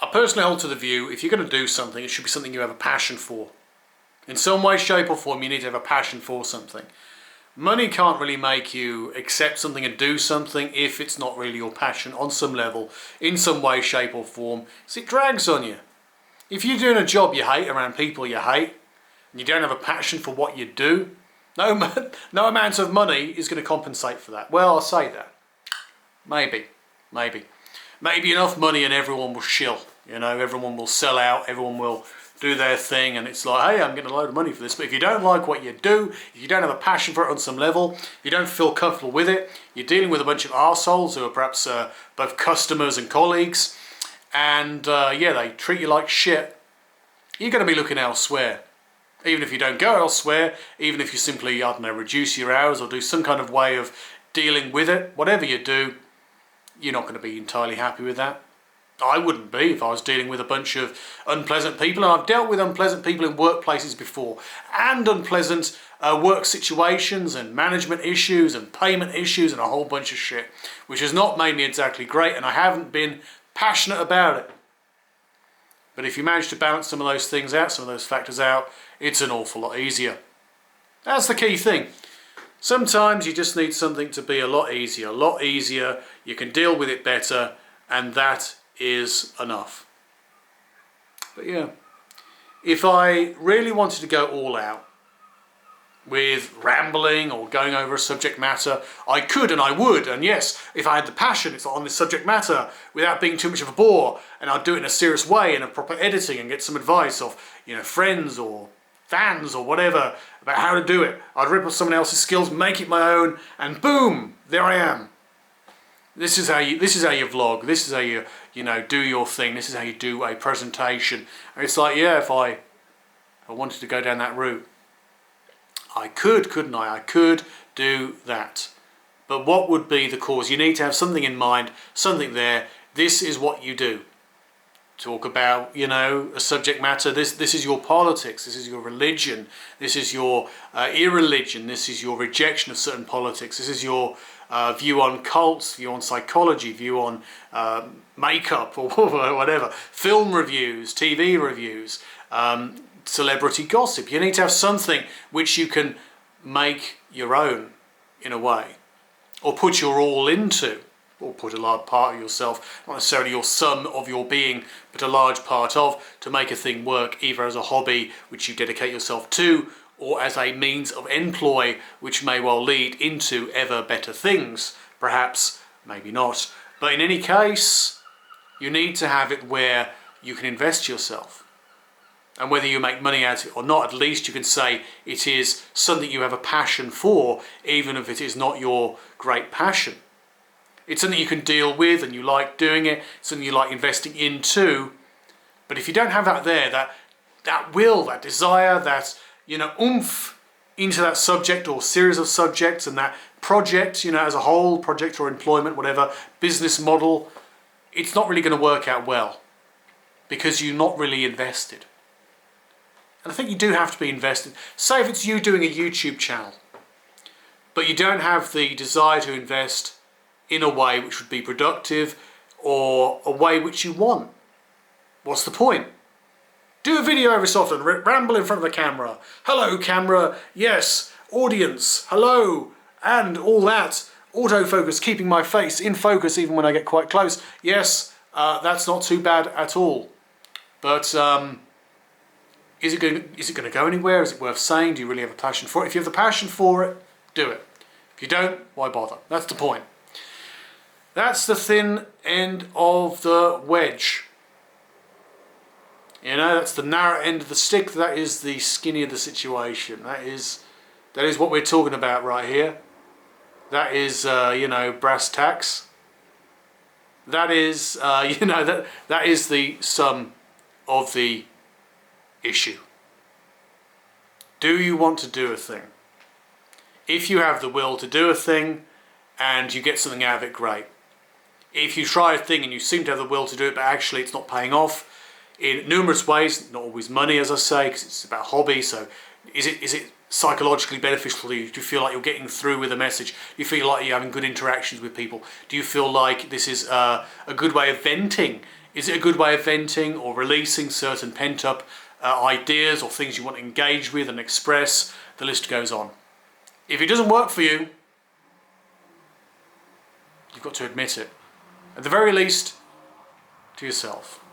I personally hold to the view, if you're going to do something, it should be something you have a passion for. In some way, shape or form, you need to have a passion for something. Money can't really make you accept something and do something if it's not really your passion on some level, in some way, shape or form, because it drags on you. If you're doing a job you hate around people you hate, and you don't have a passion for what you do, no amount of money is going to compensate for that. Well, I'll say that. Maybe enough money and everyone will shill. You know, everyone will sell out, everyone will do their thing, and it's like, hey, I'm getting a load of money for this. But if you don't like what you do, if you don't have a passion for it on some level, if you don't feel comfortable with it, you're dealing with a bunch of arseholes who are perhaps both customers and colleagues, and yeah, they treat you like shit, you're going to be looking elsewhere. Even if you don't go elsewhere, even if you simply, I don't know, reduce your hours or do some kind of way of dealing with it, whatever you do, you're not going to be entirely happy with that. I wouldn't be if I was dealing with a bunch of unpleasant people, and I've dealt with unpleasant people in workplaces before, and unpleasant work situations and management issues and payment issues and a whole bunch of shit, which has not made me exactly great, and I haven't been passionate about it. But if you manage to balance some of those things out, some of those factors out, it's an awful lot easier. That's the key thing. Sometimes you just need something to be a lot easier, you can deal with it better, and that is enough. But yeah, if I really wanted to go all out with rambling or going over a subject matter, I could and I would, and yes, if I had the passion on this subject matter without being too much of a bore, and I'd do it in a serious way, in a proper editing, and get some advice of, you know, friends or fans or whatever about how to do it. I'd rip off someone else's skills, make it my own, and boom, there I am. This is how you vlog. This is how you do your thing. This is how you do a presentation. And it's like, yeah, if I wanted to go down that route, I could, couldn't I? I could do that. But what would be the cause? You need to have something in mind, something there. This is what you do. Talk about, you know, a subject matter. This is your politics. This is your religion. This is your irreligion. This is your rejection of certain politics. This is your view on cults, view on psychology, view on makeup or whatever. Film reviews, TV reviews, celebrity gossip. You need to have something which you can make your own in a way, or put your all into. Or put a large part of yourself, not necessarily your sum of your being, but a large part of, to make a thing work, either as a hobby which you dedicate yourself to, or as a means of employ which may well lead into ever better things. Perhaps, maybe not. But in any case, you need to have it where you can invest yourself. And whether you make money out of it or not, at least you can say it is something you have a passion for, even if it is not your great passion. It's something you can deal with and you like doing it, something you like investing into. But if you don't have that there, that will, that desire, that, you know, oomph into that subject or series of subjects, and that project, you know, as a whole, project or employment, whatever, business model, it's not really going to work out well because you're not really invested. And I think you do have to be invested. Say if it's you doing a YouTube channel, but you don't have the desire to invest in a way which would be productive or a way which you want. What's the point? Do a video every so often, ramble in front of the camera. Hello camera, yes, audience, hello, and all that. Autofocus, keeping my face in focus even when I get quite close. Yes, that's not too bad at all. But is it going to go anywhere? Is it worth saying? Do you really have a passion for it? If you have the passion for it, do it. If you don't, why bother? That's the point. That's the thin end of the wedge. You know, that's the narrow end of the stick. That is the skinny of the situation. That is what we're talking about right here. That is, you know, brass tacks. That is, you know, that is the sum of the issue. Do you want to do a thing? If you have the will to do a thing and you get something out of it, great. If you try a thing and you seem to have the will to do it, but actually it's not paying off in numerous ways, not always money, as I say, because it's about hobby. So is it psychologically beneficial to you? Do you feel like you're getting through with a message? Do you feel like you're having good interactions with people? Do you feel like this is a good way of venting Is it a good way of venting or releasing certain pent-up ideas or things you want to engage with and express? The list goes on. If it doesn't work for you, you've got to admit it. At the very least, to yourself.